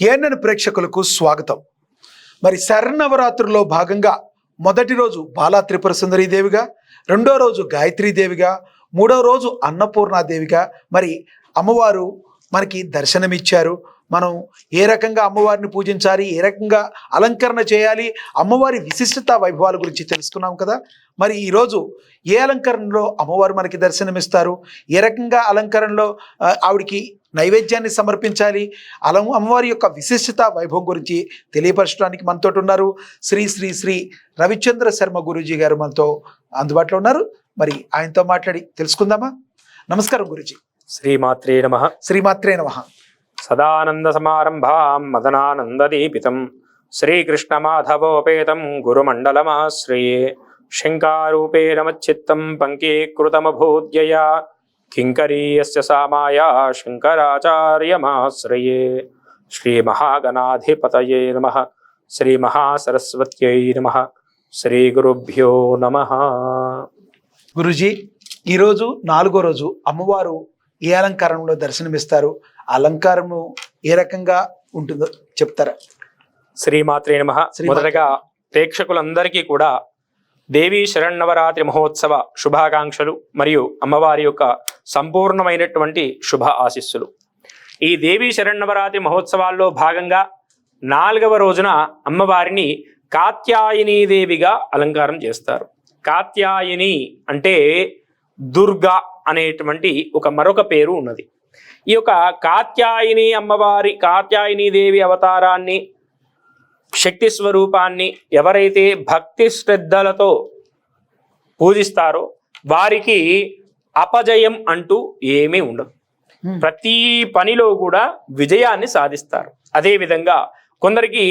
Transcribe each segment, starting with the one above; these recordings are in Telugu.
ఏఎన్ఎన్ ప్రేక్షకులకు స్వాగతం. మరి శరన్నవరాత్రుల్లో భాగంగా మొదటి రోజు బాలా త్రిపుర సుందరీదేవిగా, రెండో రోజు గాయత్రీదేవిగా, మూడో రోజు అన్నపూర్ణాదేవిగా మరి అమ్మవారు మనకి దర్శనమిచ్చారు. మనం ఏ రకంగా అమ్మవారిని పూజించాలి, ఏ రకంగా అలంకరణ చేయాలి, అమ్మవారి విశిష్టత వైభవాల గురించి తెలుసుకున్నాం కదా. మరి ఈరోజు ఏ అలంకరణలో అమ్మవారు మనకి దర్శనమిస్తారు, ఏ రకంగా అలంకరణలో ఆవిడికి నైవేద్యాన్ని సమర్పించాలి, అమ్మవారి యొక్క విశిష్టత వైభవం గురించి తెలియపరచడానికి మనతో ఉన్నారు శ్రీ శ్రీ శ్రీ రవిచంద్ర శర్మ గురూజీ గారు మనతో అందుబాటులో ఉన్నారు. మరి ఆయనతో మాట్లాడి తెలుసుకుందామా? నమస్కారం గురూజీ. శ్రీమాత్రే నమః. శ్రీమాత్రే నమః. సదానంద సమారంభాం మదనానందదీపితం శ్రీకృష్ణమాధవోపేతం గురుమండలమాశ్రయే శంకారూపేణ మచ్చిత్తం పంకీకృతమభూద్యయా కింకరీయస్య సామాయా శంకరాచార్యమాశ్రయే. శ్రీమహాగణాధిపతయే నమః. శ్రీమహాసరస్వత్యై నమః. శ్రీగురుభ్యో నమః. గురూజీ, ఈరోజు 4వ రోజు అమ్మవారు ఏ అలంకారంలో దర్శనమిస్తారు, అలంకారము ఏ రకంగా ఉంటుందో చెప్తారా? శ్రీమాత్రే నమః. మొదటగా ప్రేక్షకులందరికీ కూడా దేవీ శరన్నవరాత్రి మహోత్సవ శుభాకాంక్షలు మరియు అమ్మవారి యొక్క సంపూర్ణమైనటువంటి శుభ ఆశీస్సులు. ఈ దేవీ శరన్నవరాత్రి మహోత్సవాల్లో భాగంగా 4వ రోజున అమ్మవారిని కాత్యాయనీదేవిగా అలంకారం చేస్తారు. కాత్యాయని అంటే దుర్గా అనేటువంటి మరొక పేరు ఉన్నది. ఈ యొక్క కాత్యాయనీదేవి అవతారాన్ని, శక్తి స్వరూపాన్ని ఎవరైతే భక్తి శ్రద్ధలతో పూజిస్తారో వారికి అపజయం అంటూ ఏమీ ఉండదు. ప్రతి పనిలో కూడా విజయాన్ని సాధిస్తారు. అదేవిధంగా కొందరికి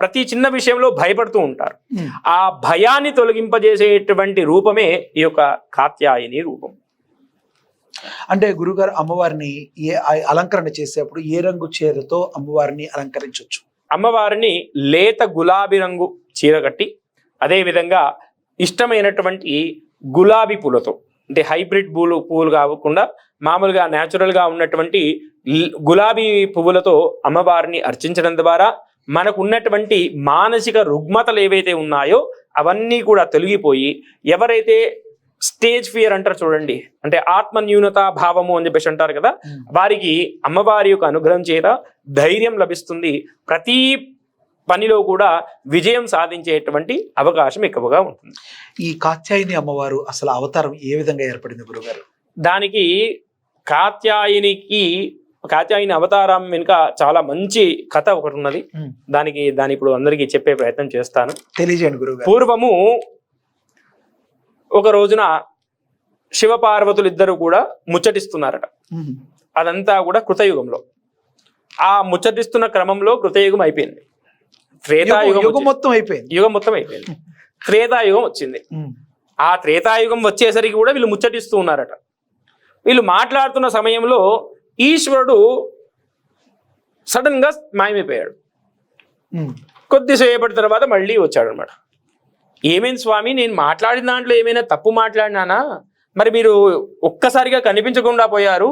ప్రతి చిన్న విషయంలో భయపడుతూ ఉంటారు. ఆ భయాన్ని తొలగింపజేసేటువంటి రూపమే ఈ యొక్క కాత్యాయని రూపం. అంటే గురుగారు, అమ్మవారిని అలంకరణ చేసేప్పుడు ఏ రంగు చీరతో అమ్మవారిని అలంకరించవచ్చు? అమ్మవారిని లేత గులాబీ రంగు చీర కట్టి, అదేవిధంగా ఇష్టమైనటువంటి గులాబీ పూలతో, అంటే హైబ్రిడ్ పూలు కాకుండా మామూలుగా న్యాచురల్గా ఉన్నటువంటి గులాబీ పువ్వులతో అమ్మవారిని అర్చించడం ద్వారా మనకు ఉన్నటువంటి మానసిక రుగ్మతలు ఏవైతే ఉన్నాయో అవన్నీ కూడా తొలగిపోయి, ఎవరైతే స్టేజ్ ఫియర్ అంటారు చూడండి, అంటే ఆత్మ న్యూనతా భావము అని చెప్పేసి అంటారు కదా, వారికి అమ్మవారి యొక్క అనుగ్రహం చేత ధైర్యం లభిస్తుంది. ప్రతి పనిలో కూడా విజయం సాధించేటువంటి అవకాశం ఎక్కువగా ఉంటుంది. ఈ కాత్యాయని అమ్మవారు అసలు అవతారం ఏ విధంగా ఏర్పడింది గురుగారు? దానికి కాత్యాయని అవతారం వెనుక చాలా మంచి కథ ఒకటి ఉన్నది. దాని ఇప్పుడు అందరికీ చెప్పే ప్రయత్నం చేస్తాను. తెలియజేయండి గురుగారు. పూర్వము ఒక రోజున శివపార్వతులు ఇద్దరు కూడా ముచ్చటిస్తున్నారట. అదంతా కూడా కృతయుగంలో. ఆ ముచ్చటిస్తున్న క్రమంలో కృతయుగం అయిపోయింది. యుగం మొత్తం అయిపోయింది. త్రేతాయుగం వచ్చింది. ఆ త్రేతాయుగం వచ్చేసరికి కూడా వీళ్ళు ముచ్చటిస్తూ ఉన్నారట. వీళ్ళు మాట్లాడుతున్న సమయంలో ఈశ్వరుడు సడన్ గా మాయమైపోయాడు. కొద్దిసేపటి తర్వాత మళ్ళీ వచ్చాడు అనమాట. ఏమైంది స్వామి, నేను మాట్లాడిన దాంట్లో ఏమైనా తప్పు మాట్లాడినానా? మరి మీరు ఒక్కసారిగా కనిపించకుండా పోయారు,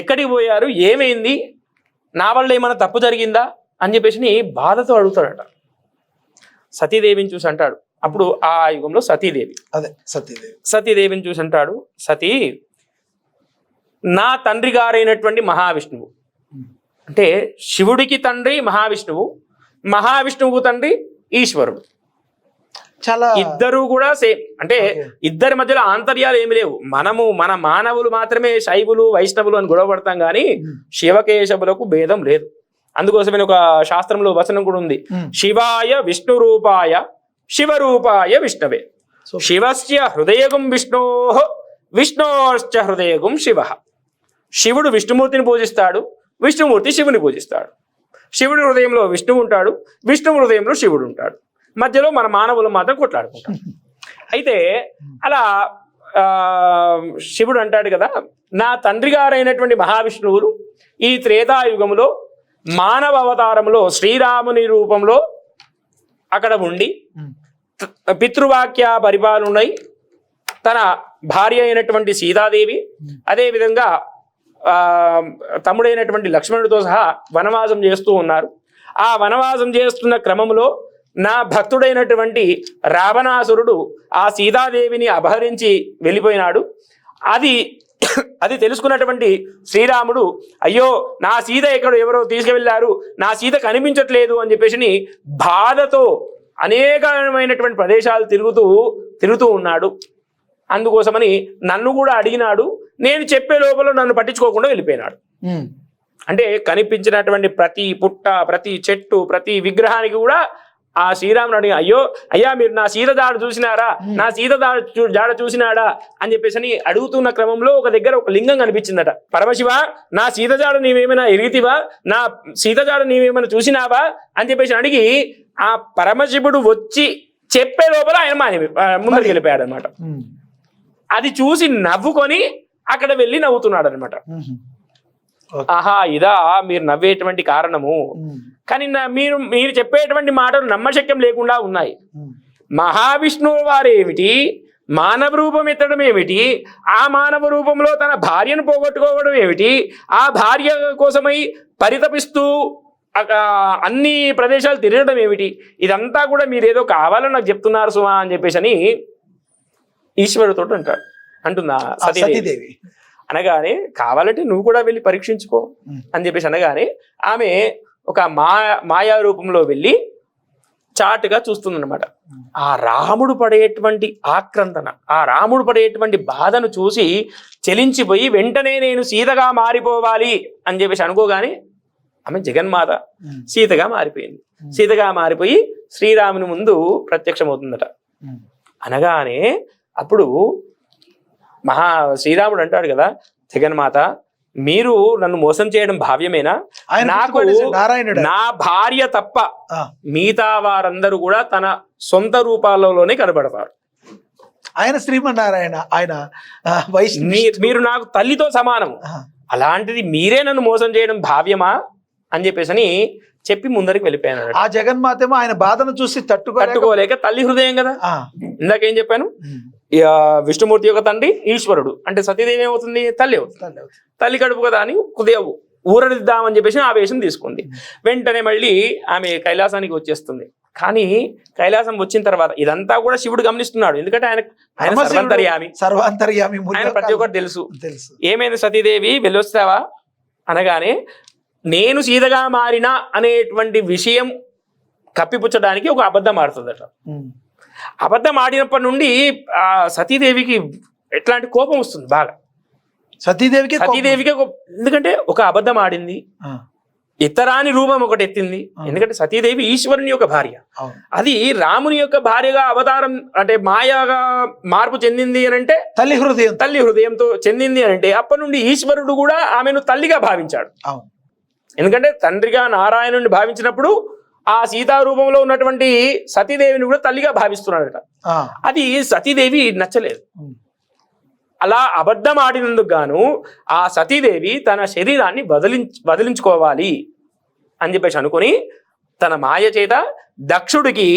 ఎక్కడికి పోయారు, ఏమైంది, నా వల్ల ఏమైనా తప్పు జరిగిందా అని చెప్పేసి బాధతో అడుగుతాడట. సతీదేవిని చూసి అంటాడు. అప్పుడు ఆ యుగంలో సతీదేవిని చూసి అంటాడు, సతీ, నా తండ్రి గారైనటువంటి మహావిష్ణువు, అంటే శివుడికి తండ్రి మహావిష్ణువు, మహావిష్ణువుకు తండ్రి ఈశ్వరుడు, చాలా ఇద్దరు కూడా సేమ్. అంటే ఇద్దరి మధ్యలో ఆంతర్యాలు ఏమి లేవు. మన మానవులు మాత్రమే శైవులు వైష్ణవులు అని గొడవపడతాం కానీ శివకేశవులకు భేదం లేదు. అందుకోసమే ఒక శాస్త్రంలో వచనం కూడా ఉంది, శివాయ విష్ణు రూపాయ శివరూపాయ విష్ణవే, శివస్య హృదయగుం విష్ణోః విష్ణోశ్చ హృదయగుం శివ. శివుడు విష్ణుమూర్తిని పూజిస్తాడు, విష్ణుమూర్తి శివుని పూజిస్తాడు. శివుడి హృదయంలో విష్ణువు ఉంటాడు, విష్ణు హృదయంలో శివుడు ఉంటాడు. మధ్యలో మన మానవులు మాత్రం కొట్లాడుకుంటాం. అయితే అలా శివుడు అంటాడు కదా, నా తండ్రి గారైనటువంటి మహావిష్ణువులు ఈ త్రేతాయుగంలో మానవ అవతారంలో శ్రీరాముని రూపంలో అక్కడ ఉండి పితృవాక్య పరిపాలనై తన భార్య అయినటువంటి సీతాదేవి, అదేవిధంగా తమ్ముడైనటువంటి లక్ష్మణుడితో సహా వనవాసం చేస్తూ ఉన్నారు. ఆ వనవాసం చేస్తున్న క్రమంలో నా భక్తుడైనటువంటి రావణాసురుడు ఆ సీతాదేవిని అపహరించి వెళ్ళిపోయినాడు. అది తెలుసుకున్నటువంటి శ్రీరాముడు, అయ్యో నా సీత ఎవరో తీసుకువెళ్ళారు, నా సీత కనిపించట్లేదు అని చెప్పేసి బాధతో అనేకమైనటువంటి ప్రదేశాలు తిరుగుతూ ఉన్నాడు. అందుకోసమని నన్ను కూడా అడిగినాడు. నేను చెప్పే లోపల నన్ను పట్టించుకోకుండా వెళ్ళిపోయినాడు. అంటే కనిపించినటువంటి ప్రతి పుట్ట, ప్రతి చెట్టు, ప్రతి విగ్రహానికి కూడా ఆ శ్రీరాముడు అడిగి, అయ్యా మీరు నా సీత జాడ చూసినారా, నా సీత జాడ చూసినాడా అని చెప్పేసి అడుగుతున్న క్రమంలో ఒక దగ్గర ఒక లింగం కనిపించిందట. పరమశివ, నా సీత జాడ నీవేమైనా ఎరిగితివా, నా సీత జాడ నీవేమైనా చూసినావా అని చెప్పేసి అడిగి ఆ పరమశివుడు వచ్చి చెప్పే లోపల ఆయన ముందరికి వెళ్ళిపోయాడు అనమాట. అది చూసి నవ్వుకొని అక్కడ వెళ్ళి నవ్వుతున్నాడు అనమాట. ఆహా, ఇదా మీరు నవ్వేటువంటి కారణము. కానీ మీరు చెప్పేటువంటి మాటలు నమ్మశక్యం లేకుండా ఉన్నాయి. మహావిష్ణువు వారేమిటి, మానవ రూపం ఎత్తడం ఏమిటి, ఆ మానవ రూపంలో తన భార్యను పోగొట్టుకోవడం ఏమిటి, ఆ భార్య కోసమై పరితపిస్తూ అన్ని ప్రదేశాలు తిరగడం ఏమిటి, ఇదంతా కూడా మీరేదో కావాలని నాకు చెప్తున్నారు సుమా అని చెప్పేసి అని ఈశ్వరుడితో అంటుందా సతీదేవి. అనగానే కావాలంటే నువ్వు కూడా వెళ్ళి పరీక్షించుకో అని చెప్పేసి అనగానే ఆమె ఒక మాయా రూపంలో వెళ్ళి చాటుగా చూస్తుందన్నమాట. ఆ రాముడు పడేటువంటి ఆక్రందన, ఆ రాముడు పడేటువంటి బాధను చూసి చెలించిపోయి వెంటనే నేను సీతగా మారిపోవాలి అని చెప్పేసి అనుకోగానే ఆమె జగన్మాత సీతగా మారిపోయింది. సీతగా మారిపోయి శ్రీరాముని ముందు ప్రత్యక్షమవుతుందట. అనగానే అప్పుడు శ్రీరాముడు అంటాడు కదా, జగన్మాత మీరు నన్ను మోసం చేయడం భావ్యమేనా? నాకు నా భార్య తప్ప మిగతా వారందరూ కూడా తన సొంత రూపాలలోనే కనబడతారు. ఆయన శ్రీమన్నారాయణ, ఆయన మీరు నాకు తల్లితో సమానము, అలాంటిది మీరే నన్ను మోసం చేయడం భావ్యమా అని చెప్పేసి చెప్పి ముందరికి వెళ్ళిపోయాను. ఆ జగన్మాతేమో ఆయన బాధను చూసి తట్టుకోలేక తల్లి హృదయం కదా, ఇందాకేం చెప్పాను, విష్ణుమూర్తి యొక్క తండ్రి ఈశ్వరుడు అంటే సతీదేవి ఏమవుతుంది, తల్లి అవుతుంది. తల్లి కడుపు కదా అని కొద్దిగా ఊరడిద్దామని చెప్పేసి ఆవేశం తీసుకుంది. వెంటనే మళ్ళీ ఆమె కైలాసానికి వచ్చేస్తుంది. కానీ కైలాసం వచ్చిన తర్వాత ఇదంతా కూడా శివుడు గమనిస్తున్నాడు. ఎందుకంటే ఆయన సర్వాంతర్యామి, ఆయన ప్రతి ఒక్కటి తెలుసు. ఏమైంది సతీదేవి వెళ్ళొస్తావా అనగానే నేను సీతగా మారినా అనేటువంటి విషయం కప్పిపుచ్చడానికి ఒక అబద్ధం ఆడుతుందట. అబద్ధం ఆడినప్పటి నుండి ఆ సతీదేవికి ఎట్లాంటి కోపం వస్తుంది బాగా. సతీదేవికి ఎందుకంటే ఒక అబద్ధం ఆడింది, ఇతరాని రూపం ఒకటి ఎత్తింది. ఎందుకంటే సతీదేవి ఈశ్వరుని యొక్క భార్య, అది రాముని యొక్క భార్యగా అవతారం అంటే మాయాగా మార్పు చెందింది అని అంటే తల్లి హృదయంతో చెందింది అని అంటే అప్పటి నుండి ఈశ్వరుడు కూడా ఆమెను తల్లిగా భావించాడు. ఎందుకంటే తండ్రిగా నారాయణుని భావించినప్పుడు ఆ సీతారూపంలో ఉన్నటువంటి సతీదేవిని కూడా తల్లిగా భావిస్తున్నాడట. అది సతీదేవి నచ్చలేదు. అలా అబద్ధం ఆడినందుకు గాను ఆ సతీదేవి తన శరీరాన్ని వదిలించుకోవాలి అని చెప్పేసి అనుకుని తన మాయ చేత దక్షుడికి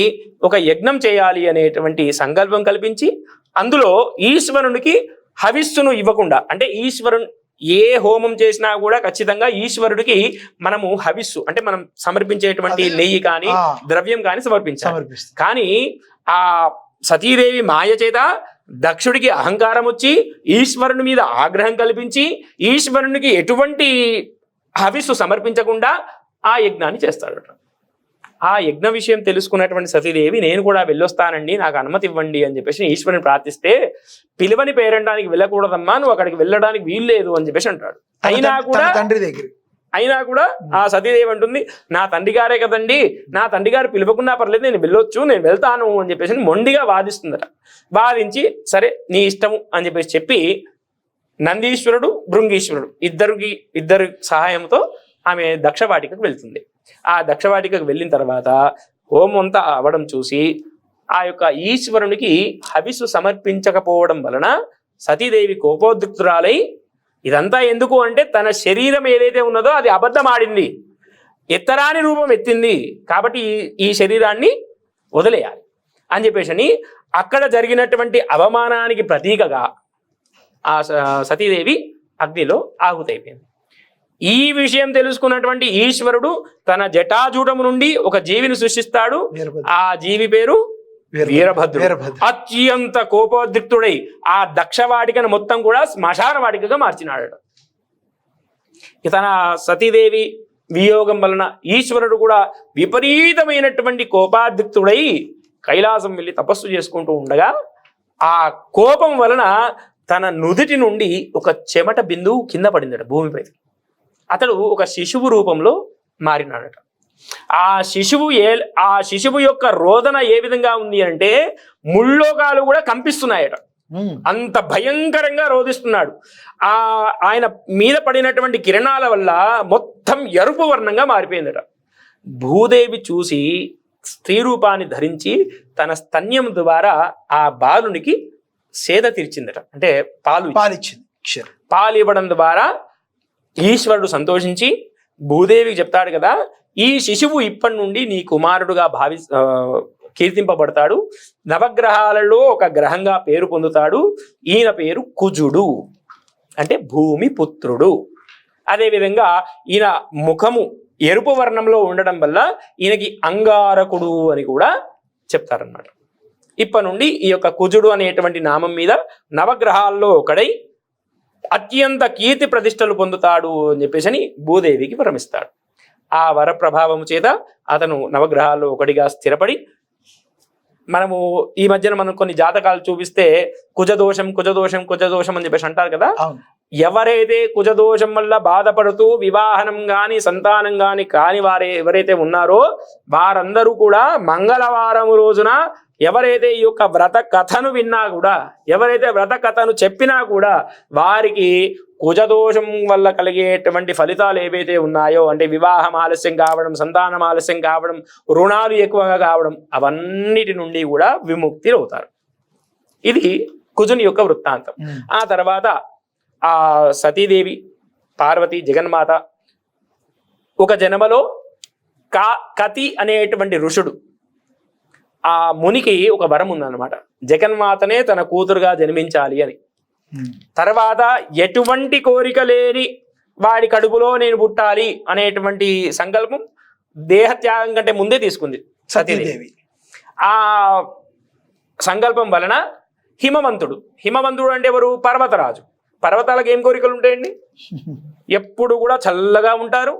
ఒక యజ్ఞం చేయాలి అనేటువంటి సంకల్పం కల్పించి అందులో ఈశ్వరునికి హవిస్సును ఇవ్వకుండా, అంటే ఏ హోమం చేసినా కూడా ఖచ్చితంగా ఈశ్వరుడికి మనము హవిస్సు అంటే మనం సమర్పించేటువంటి నెయ్యి కానీ ద్రవ్యం కానీ సమర్పించాలి. కానీ ఆ సతీదేవి మాయ చేత దక్షుడికి అహంకారం వచ్చి ఈశ్వరుని మీద ఆగ్రహం కల్పించి ఈశ్వరునికి ఎటువంటి హవిస్సు సమర్పించకుండా ఆ యజ్ఞాన్ని చేస్తాడట. ఆ యజ్ఞ విషయం తెలుసుకున్నటువంటి సతీదేవి నేను కూడా వెళ్ళొస్తానండి, నాకు అనుమతి ఇవ్వండి అని చెప్పేసి ఈశ్వరుని ప్రార్థిస్తే, పిలువని పేరంటానికి వెళ్ళకూడదమ్మా, నువ్వు అక్కడికి వెళ్ళడానికి వీల్లేదు అని చెప్పేసి అంటాడు. అయినా కూడా ఆ సతీదేవి అంటుంది, నా తండ్రి గారే కదండి, నా తండ్రి గారు పిలవకున్నా పర్లేదు, నేను వెళ్ళొచ్చు, నేను వెళ్తాను అని చెప్పేసి మొండిగా వాదిస్తుందట. వాదించి సరే నీ ఇష్టము అని చెప్పి నందీశ్వరుడు భృంగీశ్వరుడు ఇద్దరు సహాయంతో ఆమె దక్షవాటికకు వెళ్తుంది. ఆ దక్షవాటికకు వెళ్ళిన తర్వాత హోమం అంతా అవడం చూసి ఆ యొక్క ఈశ్వరునికి హవిస్సు సమర్పించకపోవడం వలన సతీదేవి కోపోద్రిక్తురాలై, ఇదంతా ఎందుకు అంటే తన శరీరం ఏదైతే ఉన్నదో అది అబద్ధం ఆడింది, ఎత్తరాని రూపం ఎత్తింది, కాబట్టి ఈ శరీరాన్ని వదిలేయాలి అని చెప్పేసి అక్కడ జరిగినటువంటి అవమానానికి ప్రతీకగా ఆ సతీదేవి అగ్నిలో ఆహుతైపోయింది. ఈ విషయం తెలుసుకున్నటువంటి ఈశ్వరుడు తన జటాజూటము నుండి ఒక జీవిని సృష్టిస్తాడు. ఆ జీవి పేరు వీరభద్రుడు. అత్యంత కోపోద్రిక్తుడై ఆ దక్షవాటికను మొత్తం కూడా శ్మశాన వాటికగా మార్చినాడు. తన సతీదేవి వియోగం వలన ఈశ్వరుడు కూడా విపరీతమైనటువంటి కోపాద్రిక్తుడై కైలాసం వెళ్ళి తపస్సు చేసుకుంటూ ఉండగా ఆ కోపం వలన తన నుదిటి నుండి ఒక చెమట బిందువు కింద పడిందట భూమిపై. అతడు ఒక శిశువు రూపంలో మారినాడట. ఆ శిశువు యొక్క రోదన ఏ విధంగా ఉంది అంటే ముల్లోకాలు కూడా కంపిస్తున్నాయట. అంత భయంకరంగా రోధిస్తున్నాడు. ఆయన మీద పడినటువంటి కిరణాల వల్ల మొత్తం ఎరుపు వర్ణంగా మారిపోయిందట. భూదేవి చూసి స్త్రీ రూపాన్ని ధరించి తన స్తన్యం ద్వారా ఆ బాలునికి సేద తీర్చిందట. అంటే పాలు ఇవ్వడం ద్వారా ఈశ్వరుడు సంతోషించి భూదేవికి చెప్తాడు కదా, ఈ శిశువు ఇప్పటి నుండి నీ కుమారుడుగా కీర్తింపబడతాడు, నవగ్రహాలలో ఒక గ్రహంగా పేరు పొందుతాడు, ఈయన పేరు కుజుడు అంటే భూమి పుత్రుడు. అదేవిధంగా ఈయన ముఖము ఎరుపు వర్ణంలో ఉండడం వల్ల ఈయనకి అంగారకుడు అని కూడా చెప్తారన్నమాట. ఇప్పటి నుండి ఈ యొక్క కుజుడు అనేటువంటి నామం మీద నవగ్రహాల్లో ఒకడై అత్యంత కీర్తి ప్రతిష్టలు పొందుతాడు అని చెప్పేసి భూదేవికి వరమిస్తాడు. ఆ వర ప్రభావము చేత అతను నవగ్రహాల్లో ఒకటిగా స్థిరపడి, మనము ఈ మధ్యన మనం కొన్ని జాతకాలు చూపిస్తే కుజదోషం కుజదోషం కుజదోషం అని చెప్పేసి అంటారు కదా. ఎవరైతే కుజదోషం వల్ల బాధపడుతూ వివాహనం గాని సంతానం కాని వారే ఎవరైతే ఉన్నారో వారందరూ కూడా మంగళవారం రోజున ఎవరైతే ఈ యొక్క వ్రత కథను విన్నా కూడా, ఎవరైతే వ్రత కథను చెప్పినా కూడా వారికి కుజదోషం వల్ల కలిగేటువంటి ఫలితాలు ఏవైతే ఉన్నాయో, అంటే వివాహం ఆలస్యం కావడం, సంతానం ఆలస్యం కావడం, రుణాలు ఎక్కువగా కావడం, అవన్నిటి నుండి కూడా విముక్తి అవుతారు. ఇది కుజుని యొక్క వృత్తాంతం. ఆ తర్వాత ఆ సతీదేవి పార్వతి జగన్మాత ఒక జన్మలో కతి అనేటువంటి ఋషుడు, ఆ మునికి ఒక వరం ఉందన్నమాట, జగన్మాతనే తన కూతురుగా జన్మించాలి అని. తర్వాత ఎటువంటి కోరిక లేని వాడి కడుపులో నేను పుట్టాలి అనేటువంటి సంకల్పం దేహత్యాగం కంటే ముందే తీసుకుంది సతీదేవి. ఆ సంకల్పం వలన హిమవంతుడు అంటే ఎవరు? పర్వతరాజు. పర్వతాలకు ఏం కోరికలు ఉంటాయండి? ఎప్పుడు కూడా చల్లగా ఉంటారు,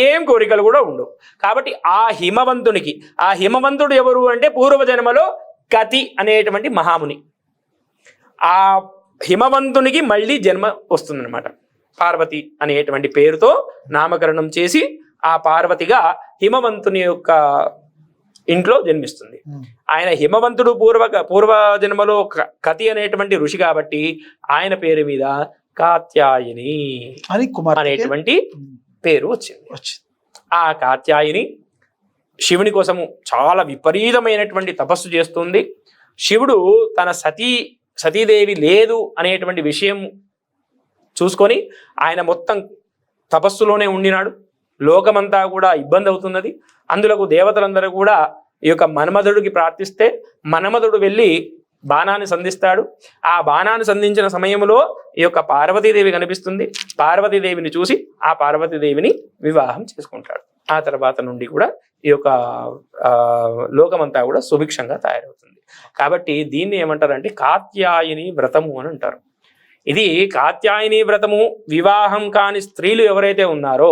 ఏం కోరికలు కూడా ఉండవు. కాబట్టి ఆ హిమవంతుడు ఎవరు అంటే పూర్వజన్మలో కతి అనేటువంటి మహాముని. ఆ హిమవంతునికి మళ్ళీ జన్మ వస్తుందన్నమాట. పార్వతి అనేటువంటి పేరుతో నామకరణం చేసి ఆ పార్వతిగా హిమవంతుని యొక్క ఇంట్లో జన్మిస్తుంది. ఆయన హిమవంతుడు పూర్వజన్మలో కతి అనేటువంటి ఋషి కాబట్టి ఆయన పేరు మీద కాత్యాయని అనేటువంటి పేరు వచ్చింది. ఆ కాత్యాయని శివుని కోసము చాలా విపరీతమైనటువంటి తపస్సు చేస్తుంది. శివుడు తన సతీదేవి లేదు అనేటువంటి విషయం చూసుకొని ఆయన మొత్తం తపస్సులోనే ఉండినాడు. లోకమంతా కూడా ఇబ్బంది అవుతున్నది. అందులకు దేవతలందరూ కూడా ఈ యొక్క మన్మధుడికి ప్రార్థిస్తే మన్మధుడు వెళ్ళి బాణాన్ని సంధిస్తాడు. ఆ బాణాన్ని సంధించిన సమయంలో ఈ యొక్క పార్వతీదేవి కనిపిస్తుంది. పార్వతీదేవిని చూసి ఆ పార్వతీదేవిని వివాహం చేసుకుంటాడు. ఆ తర్వాత నుండి కూడా ఈ యొక్క లోకమంతా కూడా సుభిక్షంగా తయారవుతుంది. కాబట్టి దీన్ని ఏమంటారంటే కాత్యాయని వ్రతము అని అంటారు. ఇది కాత్యాయని వ్రతము వివాహం కాని స్త్రీలు ఎవరైతే ఉన్నారో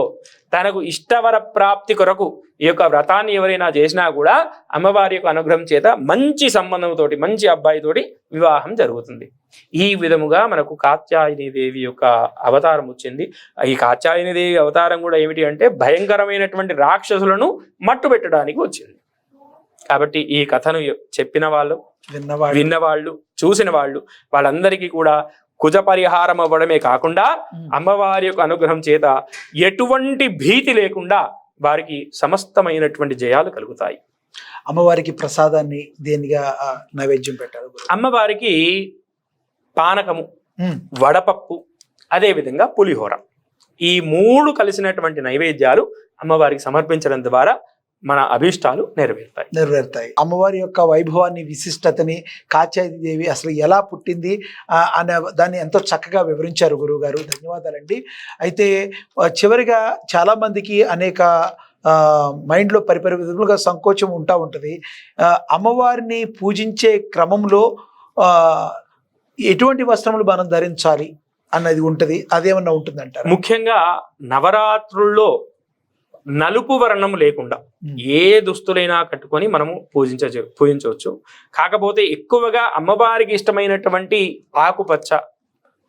తనకు ఇష్టవర ప్రాప్తి కొరకు ఈ యొక్క వ్రతాన్ని ఎవరైనా చేసినా కూడా అమ్మవారి యొక్క అనుగ్రహం చేత మంచి సంబంధంతోటి మంచి అబ్బాయితోటి వివాహం జరుగుతుంది. ఈ విధముగా మనకు కాత్యాయని దేవి యొక్క అవతారం వచ్చింది. ఈ కాత్యాయని దేవి అవతారం కూడా ఏమిటి అంటే భయంకరమైనటువంటి రాక్షసులను మట్టు పెట్టడానికి వచ్చింది. కాబట్టి ఈ కథను చెప్పిన వాళ్ళు, విన్నవాళ్ళు, చూసిన వాళ్ళు వాళ్ళందరికీ కూడా కుజ పరిహారం అవ్వడమే కాకుండా అమ్మవారి యొక్క అనుగ్రహం చేత ఎటువంటి భీతి లేకుండా వారికి సమస్తమైనటువంటి జయాలు కలుగుతాయి. అమ్మవారికి ప్రసాదాన్ని దేనిగా నైవేద్యం పెట్టారు? అమ్మవారికి పానకము, వడపప్పు, అదేవిధంగా పులిహోర, ఈ మూడు కలిసినటువంటి నైవేద్యాలు అమ్మవారికి సమర్పించడం ద్వారా మన అభీష్టాలు నెరవేరుతాయి. అమ్మవారి యొక్క వైభవాన్ని, విశిష్టతని, కాత్యాయనిదేవి అసలు ఎలా పుట్టింది అనే దాన్ని ఎంతో చక్కగా వివరించారు గురువుగారు. ధన్యవాదాలండి. అయితే చివరిగా చాలా మందికి అనేక మైండ్లో పరిపరి విధములుగా సంకోచం ఉంటుంది. అమ్మవారిని పూజించే క్రమంలో ఎటువంటి వస్త్రములు మనం ధరించాలి అన్నది ఉంటుంది. అదేమన్నా ఉంటుందంటారు? ముఖ్యంగా నవరాత్రుల్లో నలుపు వర్ణం లేకుండా ఏ దుస్తులైనా కట్టుకొని మనము పూజించవచ్చు. కాకపోతే ఎక్కువగా అమ్మవారికి ఇష్టమైనటువంటి ఆకుపచ్చ,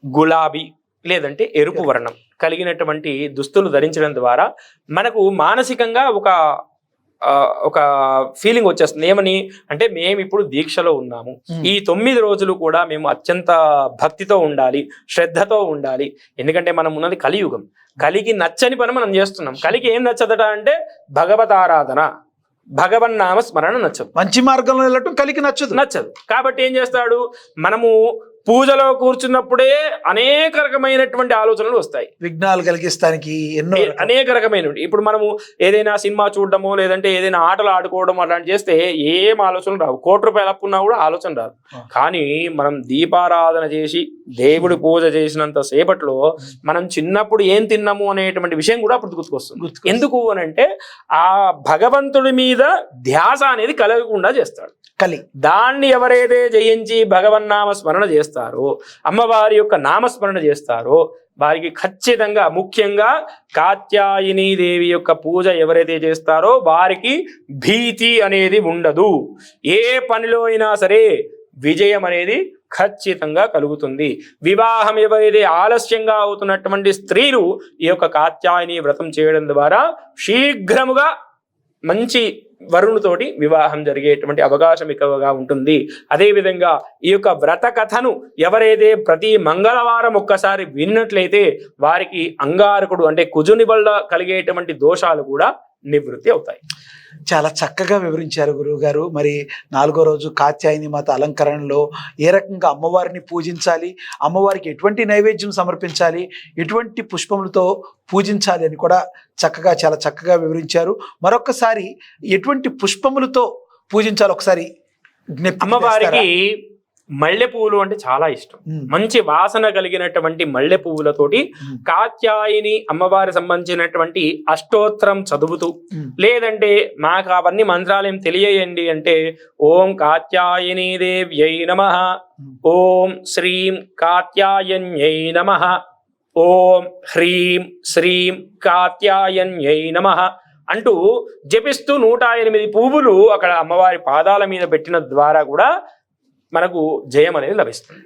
గులాబీ లేదంటే ఎరుపు వర్ణం కలిగినటువంటి దుస్తులు ధరించడం ద్వారా మనకు మానసికంగా ఒక ఫీలింగ్ వచ్చేస్తుంది. ఏమని అంటే, మేము ఇప్పుడు దీక్షలో ఉన్నాము, ఈ 9 రోజులు కూడా మేము అత్యంత భక్తితో ఉండాలి, శ్రద్ధతో ఉండాలి. ఎందుకంటే మనం ఉన్నది కలియుగం. కలికి నచ్చని పని మనం చేస్తున్నాం. కలికి ఏం నచ్చదట అంటే భగవత్ ఆరాధన, భగవన్నామ స్మరణ నచ్చదు. మంచి మార్గంలో వెళ్ళటం కలికి నచ్చదు. కాబట్టి ఏం చేస్తాడు, మనము పూజలో కూర్చున్నప్పుడే అనేక రకమైనటువంటి ఆలోచనలు వస్తాయి, విఘ్నాలు కలిగిస్తానికి అనేక రకమైన. ఇప్పుడు మనము ఏదైనా సినిమా చూడడమో లేదంటే ఏదైనా ఆటలు ఆడుకోవడం అలాంటి చేస్తే ఏం ఆలోచనలు రావు. 1 కోటి రూపాయలు అప్పున్నా కూడా ఆలోచన రాదు. కానీ మనం దీపారాధన చేసి దేవుడి పూజ చేసినంత సేపట్లో మనం చిన్నప్పుడు ఏం తిన్నాము అనేటువంటి విషయం కూడా అప్పుడు గుర్తుకొస్తుంది. ఎందుకు అని అంటే ఆ భగవంతుడి మీద ధ్యాస అనేది కలగకుండా చేస్తాడు. దాన్ని ఎవరైతే జయించి భగవన్నామ స్మరణ చేస్తారో, అమ్మవారి యొక్క నామస్మరణ చేస్తారో వారికి ఖచ్చితంగా, ముఖ్యంగా కాత్యాయని దేవి యొక్క పూజ ఎవరైతే చేస్తారో వారికి భీతి అనేది ఉండదు. ఏ పనిలో అయినా సరే విజయం అనేది ఖచ్చితంగా కలుగుతుంది. వివాహం ఎవరైతే ఆలస్యంగా అవుతున్నటువంటి స్త్రీలు ఈ యొక్క కాత్యాయని వ్రతం చేయడం ద్వారా శీఘ్రముగా మంచి వరుణుతోటి వివాహం జరిగేటువంటి అవకాశం ఎక్కువగా ఉంటుంది. అదేవిధంగా ఈ యొక్క వ్రత కథను ఎవరైతే ప్రతి మంగళవారం ఒక్కసారి విన్నట్లయితే వారికి అంగారకుడు అంటే కుజుని వల్ల కలిగేటువంటి దోషాలు కూడా నివృత్తి అవుతాయి. చాలా చక్కగా వివరించారు గురువుగారు. మరి 4వ రోజు కాత్యాయని మాత అలంకరణలో ఏ రకంగా అమ్మవారిని పూజించాలి, అమ్మవారికి ఎటువంటి నైవేద్యం సమర్పించాలి, ఎటువంటి పుష్పములతో పూజించాలి అని కూడా చాలా చక్కగా వివరించారు. మరొకసారి ఎటువంటి పుష్పములతో పూజించాలి ఒకసారి అమ్మవారికి మల్లె పువ్వులు అంటే చాలా ఇష్టం. మంచి వాసన కలిగినటువంటి మల్లె పువ్వులతోటి కాత్యాయని అమ్మవారి సంబంధించినటువంటి అష్టోత్తరం చదువుతూ, లేదంటే మాకు అవన్నీ మంత్రాలేం తెలియండి అంటే ఓం కాత్యాయని దేవ్యై నమః, ఓం శ్రీం కాత్యాయన్యై నమః, ఓం హ్రీం శ్రీం కాత్యాయన్యై నమః అంటూ జపిస్తూ 108 పువ్వులు అక్కడ అమ్మవారి పాదాల మీద పెట్టిన ద్వారా కూడా మనకు జయం అనేది లభిస్తుంది.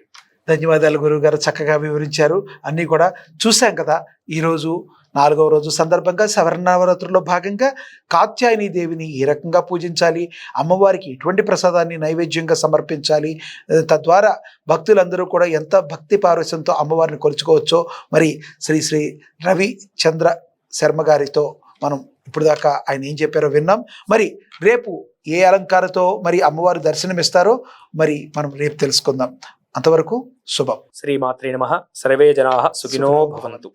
ధన్యవాదాలు గురువుగారు, చక్కగా వివరించారు. అన్నీ కూడా చూసాం కదా. ఈరోజు 4వ రోజు సందర్భంగా శరన్నవరాత్రుల్లో భాగంగా కాత్యాయని దేవిని ఏ రకంగా పూజించాలి, అమ్మవారికి ఎటువంటి ప్రసాదాన్ని నైవేద్యంగా సమర్పించాలి, తద్వారా భక్తులందరూ కూడా ఎంత భక్తి పారవశ్యంతో అమ్మవారిని కొలుచుకోవచ్చో మరి శ్రీ రవిచంద్ర శర్మ గారితో మనం ఇప్పుడు దాకా ఆయన ఏం చెప్పారో విన్నాం. మరి రేపు ఏ అలంకారతో మరి అమ్మవారు దర్శనమిస్తారో మరి మనం రేపు తెలుసుకుందాం. అంతవరకు శుభం. శ్రీమాత్రే నమః. సర్వే జనాః సుఖినో భవంతు.